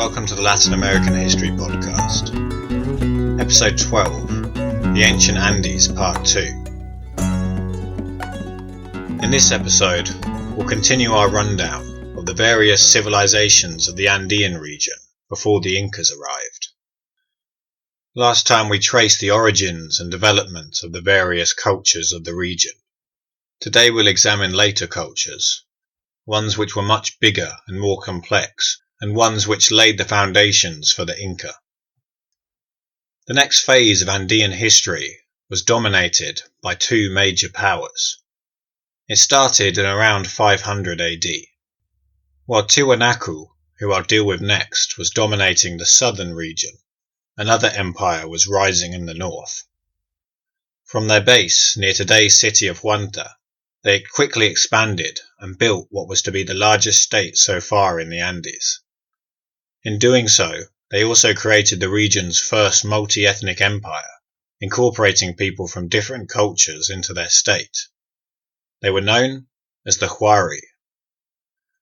Welcome to the Latin American History Podcast, Episode 12, The Ancient Andes, Part 2. In this episode, we'll continue our rundown of the various civilizations of the Andean region before the Incas arrived. Last time we traced the origins and development of the various cultures of the region. Today we'll examine later cultures, ones which were much bigger and more complex, and ones which laid the foundations for the Inca. The next phase of Andean history was dominated by two major powers. It started in around 500 AD, while Tiwanaku, who I'll deal with next, was dominating the southern region. Another empire was rising in the north. From their base near today's city of Huanta, they quickly expanded and built what was to be the largest state so far in the Andes. In doing so, they also created the region's first multi-ethnic empire, incorporating people from different cultures into their state. They were known as the Huari.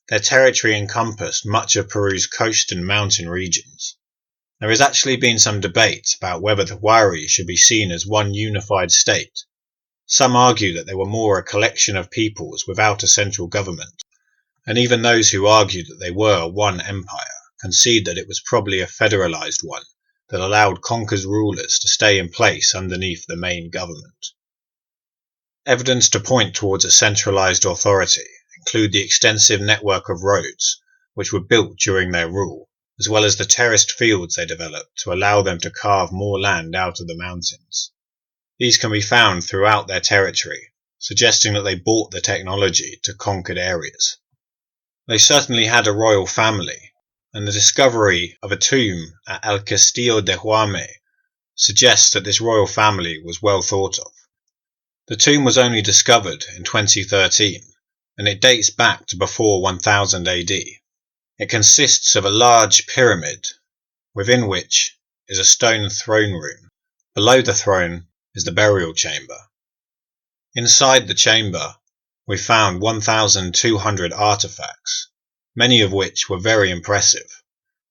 Their territory encompassed much of Peru's coast and mountain regions. There has actually been some debate about whether the Huari should be seen as one unified state. Some argue that they were more a collection of peoples without a central government, and even those who argued that they were one empire concede that it was probably a federalized one that allowed conquered rulers to stay in place underneath the main government. Evidence to point towards a centralized authority include the extensive network of roads which were built during their rule, as well as the terraced fields they developed to allow them to carve more land out of the mountains. These can be found throughout their territory, suggesting that they bought the technology to conquered areas. They certainly had a royal family, and the discovery of a tomb at El Castillo de Huame suggests that this royal family was well thought of. The tomb was only discovered in 2013, and it dates back to before 1000 AD. It consists of a large pyramid, within which is a stone throne room. Below the throne is the burial chamber. Inside the chamber, we found 1,200 artifacts, many of which were very impressive.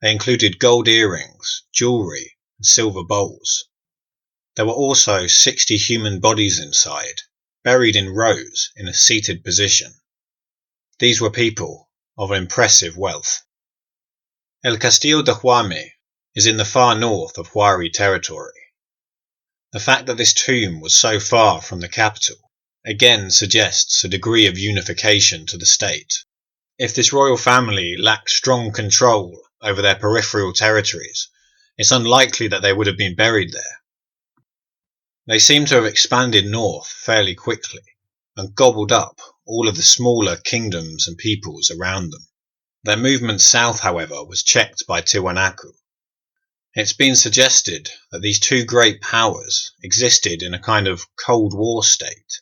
They included gold earrings, jewellery, and silver bowls. There were also 60 human bodies inside, buried in rows in a seated position. These were people of impressive wealth. El Castillo de Huame is in the far north of Huari territory. The fact that this tomb was so far from the capital again suggests a degree of unification to the state. If this royal family lacked strong control over their peripheral territories, it's unlikely that they would have been buried there. They seem to have expanded north fairly quickly and gobbled up all of the smaller kingdoms and peoples around them. Their movement south, however, was checked by Tiwanaku. It's been suggested that these two great powers existed in a kind of Cold War state.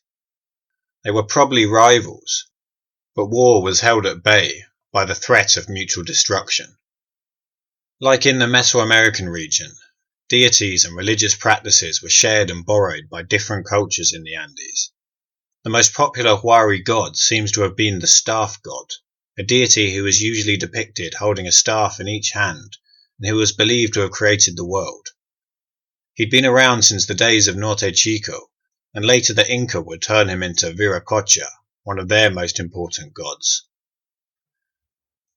They were probably rivals, but war was held at bay by the threat of mutual destruction. Like in the Mesoamerican region, deities and religious practices were shared and borrowed by different cultures in the Andes. The most popular Huari god seems to have been the staff god, a deity who is usually depicted holding a staff in each hand and who was believed to have created the world. He'd been around since the days of Norte Chico, and later the Inca would turn him into Viracocha, one of their most important gods.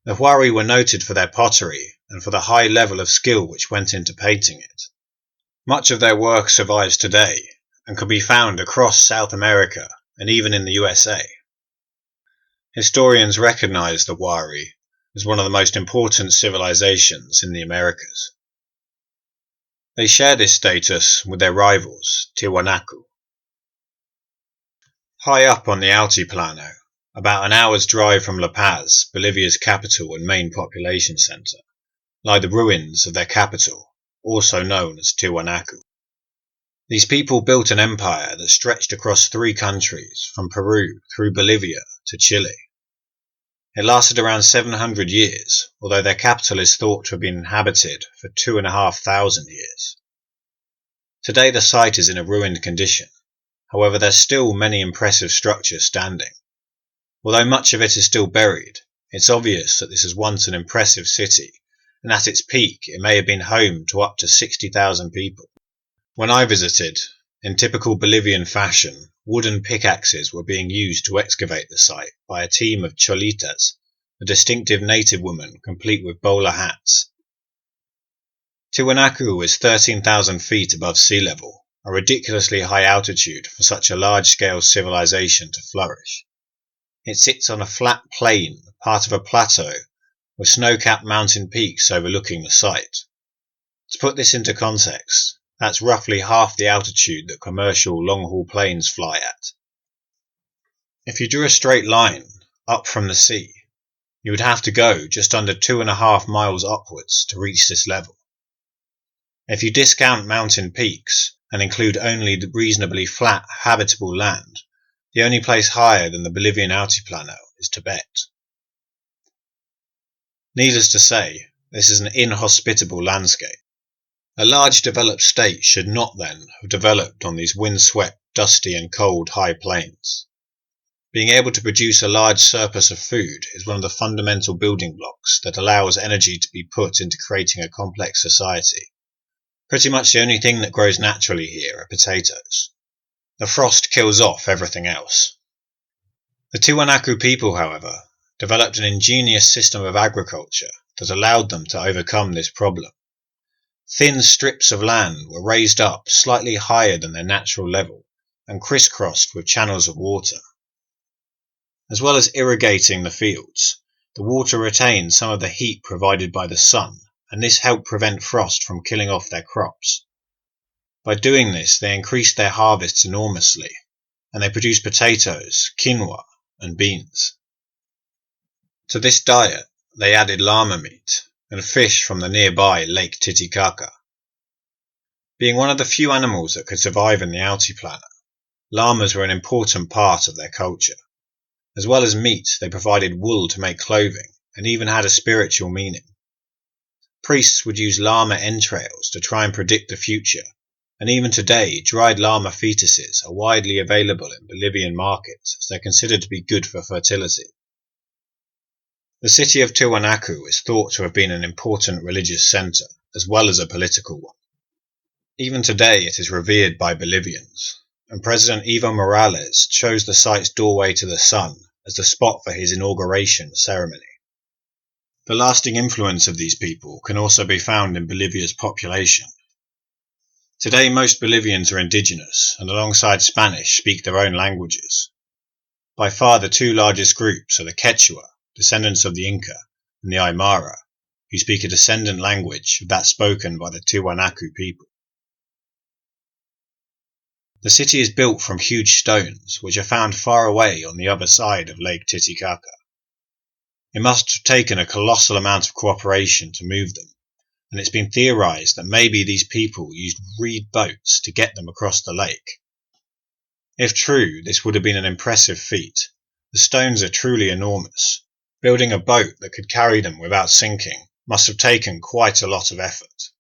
The Huari were noted for their pottery and for the high level of skill which went into painting it. Much of their work survives today and can be found across South America and even in the USA. Historians recognize the Huari as one of the most important civilizations in the Americas. They share this status with their rivals, Tiwanaku. High up on the Altiplano, about an hour's drive from La Paz, Bolivia's capital and main population centre, lie the ruins of their capital, also known as Tiwanaku. These people built an empire that stretched across 3 countries, from Peru through Bolivia to Chile. It lasted around 700 years, although their capital is thought to have been inhabited for 2,500 years. Today the site is in a ruined condition. However, there's still many impressive structures standing. Although much of it is still buried, it's obvious that this was once an impressive city and at its peak it may have been home to up to 60,000 people. When I visited, in typical Bolivian fashion, wooden pickaxes were being used to excavate the site by a team of cholitas, a distinctive native woman complete with bowler hats. Tiwanaku is 13,000 feet above sea level, a ridiculously high altitude for such a large-scale civilization to flourish. It sits on a flat plain, part of a plateau, with snow-capped mountain peaks overlooking the site. To put this into context, that's roughly half the altitude that commercial long-haul planes fly at. If you drew a straight line up from the sea, you would have to go just under 2.5 miles upwards to reach this level. If you discount mountain peaks and include only the reasonably flat, habitable land, the only place higher than the Bolivian Altiplano is Tibet. Needless to say, this is an inhospitable landscape. A large developed state should not then have developed on these windswept, dusty and cold high plains. Being able to produce a large surplus of food is one of the fundamental building blocks that allows energy to be put into creating a complex society. Pretty much the only thing that grows naturally here are potatoes. The frost kills off everything else. The Tiwanaku people, however, developed an ingenious system of agriculture that allowed them to overcome this problem. Thin strips of land were raised up slightly higher than their natural level and crisscrossed with channels of water. As well as irrigating the fields, the water retained some of the heat provided by the sun, and this helped prevent frost from killing off their crops. By doing this, they increased their harvests enormously, and they produced potatoes, quinoa, and beans. To this diet, they added llama meat and fish from the nearby Lake Titicaca. Being one of the few animals that could survive in the Altiplano, llamas were an important part of their culture. As well as meat, they provided wool to make clothing, and even had a spiritual meaning. Priests would use llama entrails to try and predict the future, and even today, dried llama fetuses are widely available in Bolivian markets as they're considered to be good for fertility. The city of Tiwanaku is thought to have been an important religious centre, as well as a political one. Even today it is revered by Bolivians, and President Evo Morales chose the site's doorway to the sun as the spot for his inauguration ceremony. The lasting influence of these people can also be found in Bolivia's population. Today most Bolivians are indigenous, and alongside Spanish speak their own languages. By far the two largest groups are the Quechua, descendants of the Inca, and the Aymara, who speak a descendant language of that spoken by the Tiwanaku people. The city is built from huge stones, which are found far away on the other side of Lake Titicaca. It must have taken a colossal amount of cooperation to move them, and it's been theorized that maybe these people used reed boats to get them across the lake. If true, this would have been an impressive feat. The stones are truly enormous. Building a boat that could carry them without sinking must have taken quite a lot of effort.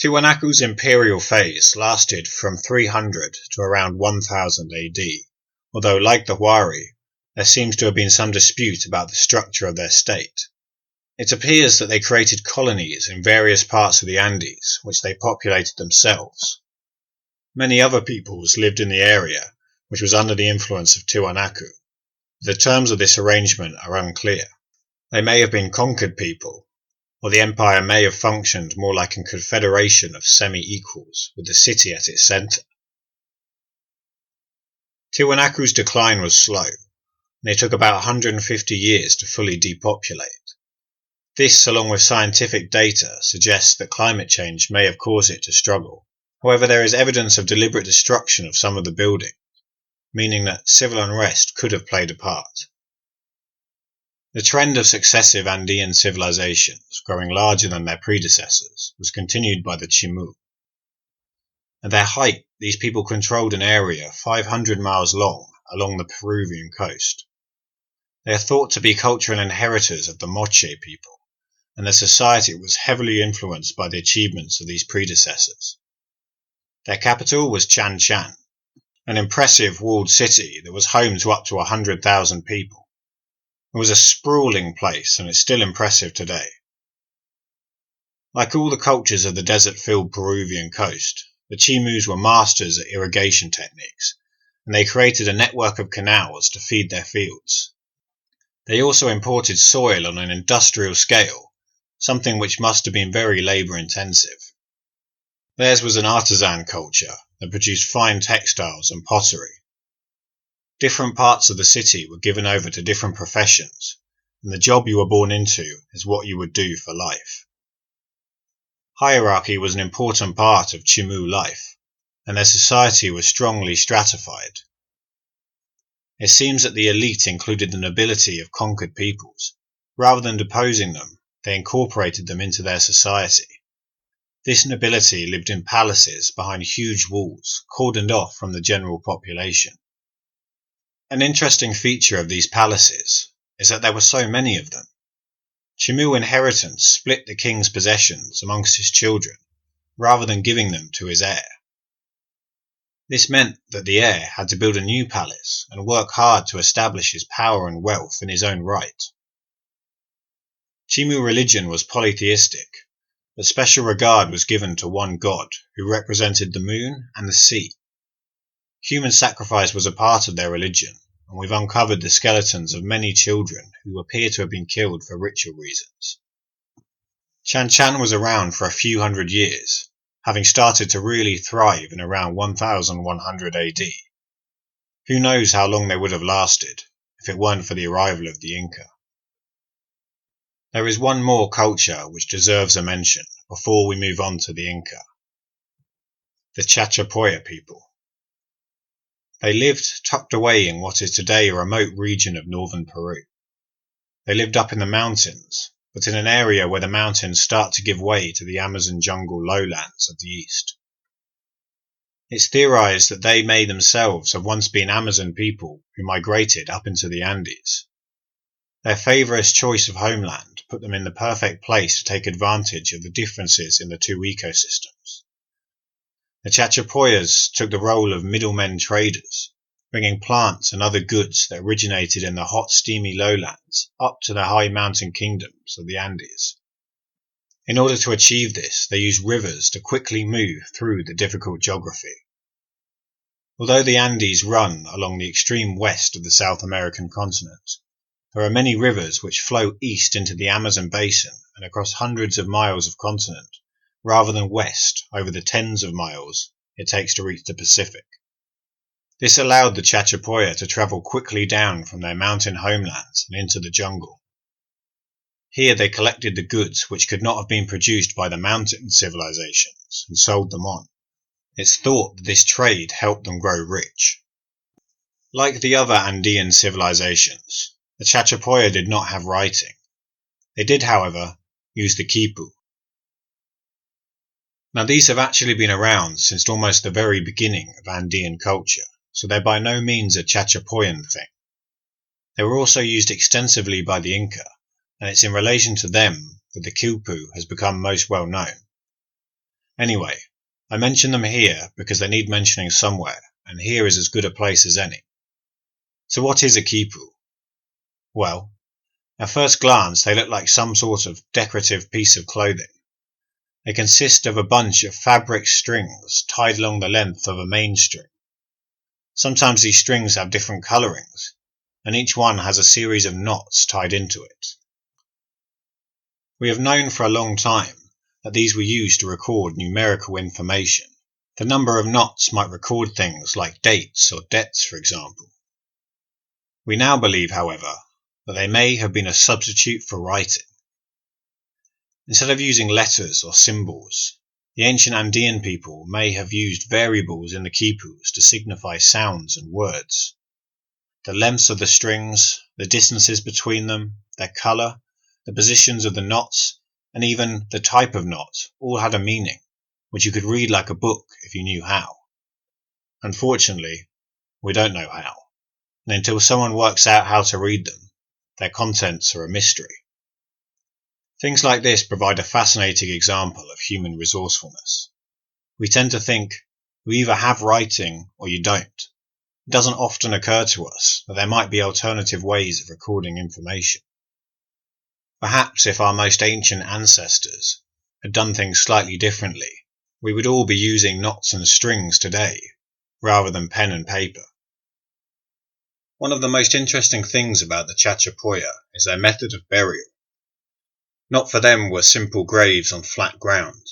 Tiwanaku's imperial phase lasted from 300 to around 1000 AD, although, like the Huari, there seems to have been some dispute about the structure of their state. It appears that they created colonies in various parts of the Andes, which they populated themselves. Many other peoples lived in the area, which was under the influence of Tiwanaku. The terms of this arrangement are unclear. They may have been conquered people, or the empire may have functioned more like a confederation of semi-equals, with the city at its centre. Tiwanaku's decline was slow, and it took about 150 years to fully depopulate. This, along with scientific data, suggests that climate change may have caused it to struggle. However, there is evidence of deliberate destruction of some of the buildings, meaning that civil unrest could have played a part. The trend of successive Andean civilizations growing larger than their predecessors was continued by the Chimu. At their height, these people controlled an area 500 miles long along the Peruvian coast. They are thought to be cultural inheritors of the Moche people, and their society was heavily influenced by the achievements of these predecessors. Their capital was Chan Chan, an impressive walled city that was home to up to 100,000 people. It was a sprawling place, and is still impressive today. Like all the cultures of the desert-filled Peruvian coast, the Chimus were masters at irrigation techniques, and they created a network of canals to feed their fields. They also imported soil on an industrial scale, something which must have been very labour-intensive. Theirs was an artisan culture that produced fine textiles and pottery. Different parts of the city were given over to different professions, and the job you were born into is what you would do for life. Hierarchy was an important part of Chimu life, and their society was strongly stratified. It seems that the elite included the nobility of conquered peoples. Rather than deposing them, they incorporated them into their society. This nobility lived in palaces behind huge walls, cordoned off from the general population. An interesting feature of these palaces is that there were so many of them. Chimu inheritance split the king's possessions amongst his children, rather than giving them to his heir. This meant that the heir had to build a new palace and work hard to establish his power and wealth in his own right. Chimu religion was polytheistic, but special regard was given to one god who represented the moon and the sea. Human sacrifice was a part of their religion, and we've uncovered the skeletons of many children who appear to have been killed for ritual reasons. Chan Chan was around for a few hundred years, having started to really thrive in around 1100 AD. Who knows how long they would have lasted if it weren't for the arrival of the Inca. There is one more culture which deserves a mention before we move on to the Inca. The Chachapoya people. They lived tucked away in what is today a remote region of northern Peru. They lived up in the mountains, but in an area where the mountains start to give way to the Amazon jungle lowlands of the east. It's theorized that they may themselves have once been Amazon people who migrated up into the Andes. Their favourite choice of homeland put them in the perfect place to take advantage of the differences in the two ecosystems. The Chachapoyas took the role of middlemen traders, bringing plants and other goods that originated in the hot, steamy lowlands up to the high mountain kingdoms of the Andes. In order to achieve this, they used rivers to quickly move through the difficult geography. Although the Andes run along the extreme west of the South American continent, there are many rivers which flow east into the Amazon basin and across hundreds of miles of continent, rather than west over the tens of miles it takes to reach the Pacific. This allowed the Chachapoya to travel quickly down from their mountain homelands and into the jungle. Here they collected the goods which could not have been produced by the mountain civilizations and sold them on. It's thought that this trade helped them grow rich. Like the other Andean civilizations, the Chachapoya did not have writing. They did, however, use the quipu. Now these have actually been around since almost the very beginning of Andean culture, so they're by no means a Chachapoyan thing. They were also used extensively by the Inca, and it's in relation to them that the quipu has become most well known. Anyway, I mention them here because they need mentioning somewhere, and here is as good a place as any. So what is a quipu? Well, at first glance they look like some sort of decorative piece of clothing. They consist of a bunch of fabric strings tied along the length of a main string. Sometimes these strings have different colourings, and each one has a series of knots tied into it. We have known for a long time that these were used to record numerical information. The number of knots might record things like dates or debts, for example. We now believe, however, that they may have been a substitute for writing. Instead of using letters or symbols, the ancient Andean people may have used variables in the quipus to signify sounds and words. The lengths of the strings, the distances between them, their colour, the positions of the knots, and even the type of knot all had a meaning, which you could read like a book if you knew how. Unfortunately, we don't know how, and until someone works out how to read them, their contents are a mystery. Things like this provide a fascinating example of human resourcefulness. We tend to think you either have writing or you don't. It doesn't often occur to us that there might be alternative ways of recording information. Perhaps if our most ancient ancestors had done things slightly differently, we would all be using knots and strings today, rather than pen and paper. One of the most interesting things about the Chachapoya is their method of burial. Not for them were simple graves on flat ground.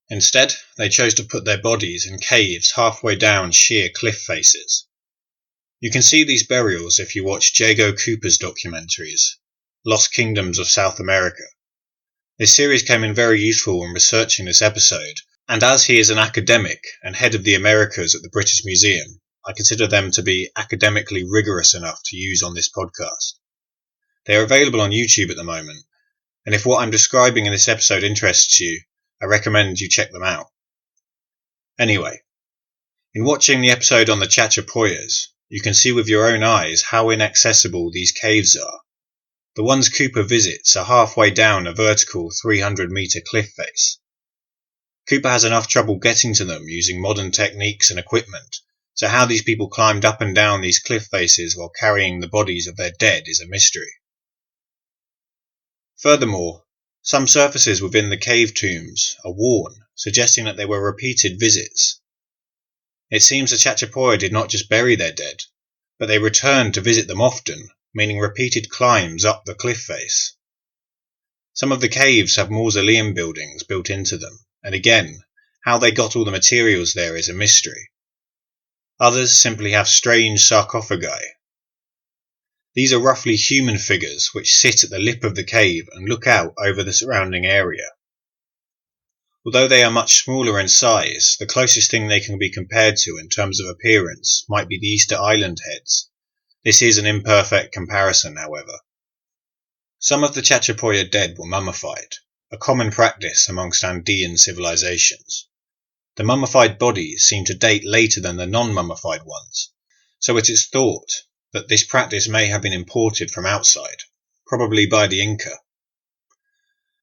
Instead, they chose to put their bodies in caves halfway down sheer cliff faces. You can see these burials if you watch Jago Cooper's documentaries, Lost Kingdoms of South America. This series came in very useful when researching this episode, and as he is an academic and head of the Americas at the British Museum, I consider them to be academically rigorous enough to use on this podcast. They are available on YouTube at the moment, and if what I'm describing in this episode interests you, I recommend you check them out. Anyway, in watching the episode on the Chachapoyas, you can see with your own eyes how inaccessible these caves are. The ones Cooper visits are halfway down a vertical 300-metre cliff face. Cooper has enough trouble getting to them using modern techniques and equipment, so how these people climbed up and down these cliff faces while carrying the bodies of their dead is a mystery. Furthermore, some surfaces within the cave tombs are worn, suggesting that they were repeated visits. It seems the Chachapoya did not just bury their dead, but they returned to visit them often, meaning repeated climbs up the cliff face. Some of the caves have mausoleum buildings built into them, and again, how they got all the materials there is a mystery. Others simply have strange sarcophagi. These are roughly human figures which sit at the lip of the cave and look out over the surrounding area. Although they are much smaller in size, the closest thing they can be compared to in terms of appearance might be the Easter Island heads. This is an imperfect comparison, however. Some of the Chachapoya dead were mummified, a common practice amongst Andean civilisations. The mummified bodies seem to date later than the non-mummified ones, so it is thought that this practice may have been imported from outside, probably by the Inca.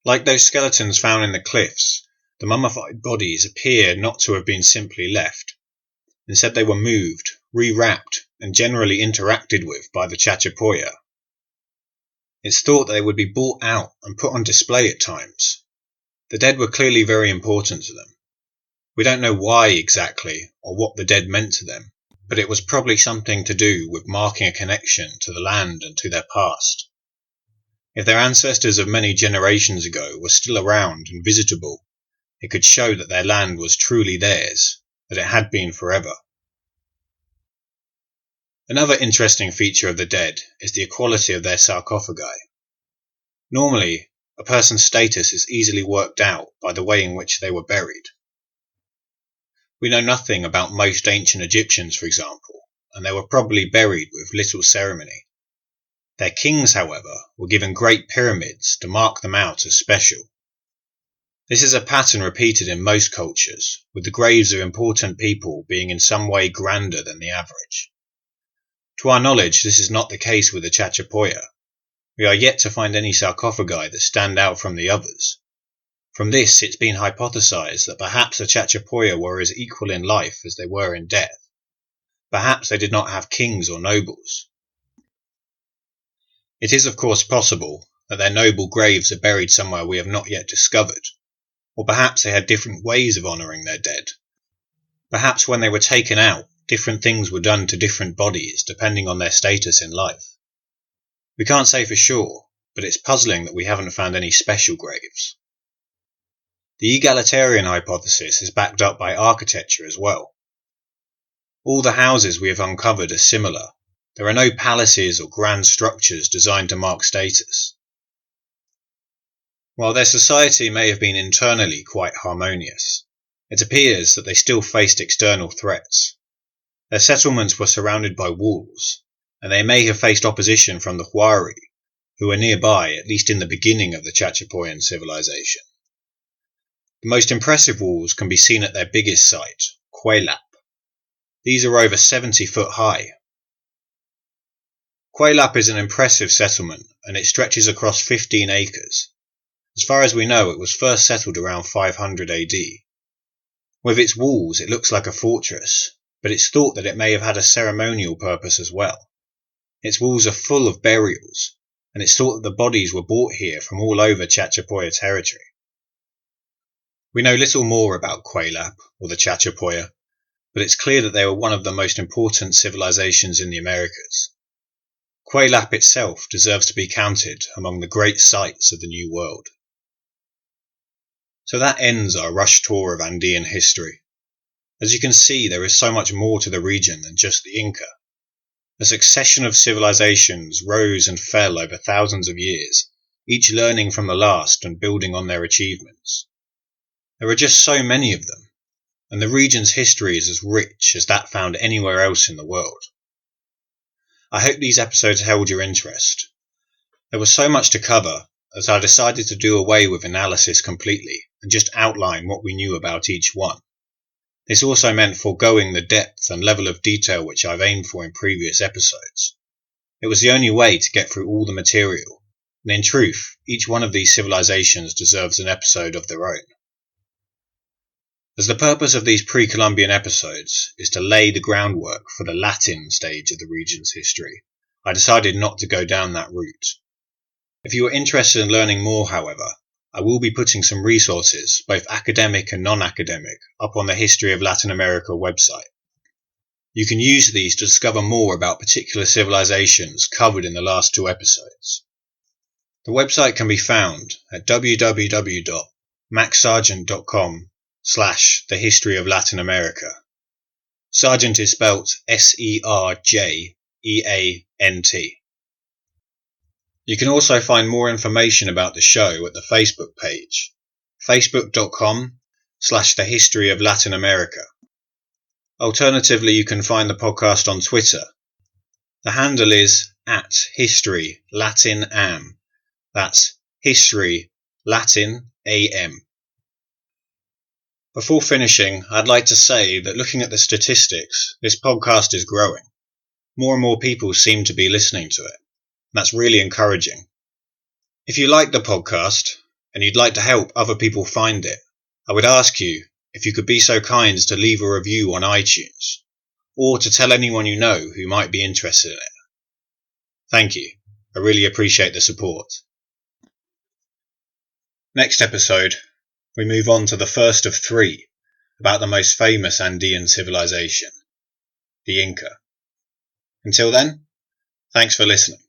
Like those skeletons found in the cliffs, the mummified bodies appear not to have been simply left. Instead they were moved, rewrapped, and generally interacted with by the Chachapoya. It's thought they would be brought out and put on display at times. The dead were clearly very important to them. We don't know why exactly, or what the dead meant to them, but it was probably something to do with marking a connection to the land and to their past. If their ancestors of many generations ago were still around and visitable, it could show that their land was truly theirs, that it had been forever. Another interesting feature of the dead is the equality of their sarcophagi. Normally, a person's status is easily worked out by the way in which they were buried. We know nothing about most ancient Egyptians, for example, and they were probably buried with little ceremony. Their kings, however, were given great pyramids to mark them out as special. This is a pattern repeated in most cultures, with the graves of important people being in some way grander than the average. To our knowledge, this is not the case with the Chachapoya. We are yet to find any sarcophagi that stand out from the others. From this, it's been hypothesized that perhaps the Chachapoya were as equal in life as they were in death. Perhaps they did not have kings or nobles. It is of course possible that their noble graves are buried somewhere we have not yet discovered, or perhaps they had different ways of honouring their dead. Perhaps when they were taken out, different things were done to different bodies depending on their status in life. We can't say for sure, but it's puzzling that we haven't found any special graves. The egalitarian hypothesis is backed up by architecture as well. All the houses we have uncovered are similar. There are no palaces or grand structures designed to mark status. While their society may have been internally quite harmonious, it appears that they still faced external threats. Their settlements were surrounded by walls, and they may have faced opposition from the Huari, who were nearby at least in the beginning of the Chachapoyan civilization. The most impressive walls can be seen at their biggest site, Cuelap. These are over 70 foot high. Cuelap is an impressive settlement, and it stretches across 15 acres. As far as we know, it was first settled around 500 AD. With its walls, it looks like a fortress, but it's thought that it may have had a ceremonial purpose as well. Its walls are full of burials, and it's thought that the bodies were brought here from all over Chachapoya territory. We know little more about Quaylap or the Chachapoya, but it's clear that they were one of the most important civilizations in the Americas. Quaylap itself deserves to be counted among the great sights of the New World. So that ends our rush tour of Andean history. As you can see, there is so much more to the region than just the Inca. A succession of civilizations rose and fell over thousands of years, each learning from the last and building on their achievements. There are just so many of them, and the region's history is as rich as that found anywhere else in the world. I hope these episodes held your interest. There was so much to cover that I decided to do away with analysis completely and just outline what we knew about each one. This also meant foregoing the depth and level of detail which I've aimed for in previous episodes. It was the only way to get through all the material, and in truth, each one of these civilizations deserves an episode of their own. As the purpose of these pre-Columbian episodes is to lay the groundwork for the Latin stage of the region's history, I decided not to go down that route. If you are interested in learning more, however, I will be putting some resources, both academic and non-academic, up on the History of Latin America website. You can use these to discover more about particular civilizations covered in the last two episodes. The website can be found at www.maxsargent.com/the history of Latin America. Sargent is spelt Sergeant. You can also find more information about the show at the Facebook page, facebook.com/the history of Latin America. Alternatively, you can find the podcast on Twitter. The handle is @historylatinam. That's history Latin AM. Before finishing, I'd like to say that looking at the statistics, this podcast is growing. More and more people seem to be listening to it. That's really encouraging. If you like the podcast and you'd like to help other people find it, I would ask you if you could be so kind as to leave a review on iTunes, or to tell anyone you know who might be interested in it. Thank you. I really appreciate the support. Next episode, we move on to the first of three about the most famous Andean civilization, the Inca. Until then, thanks for listening.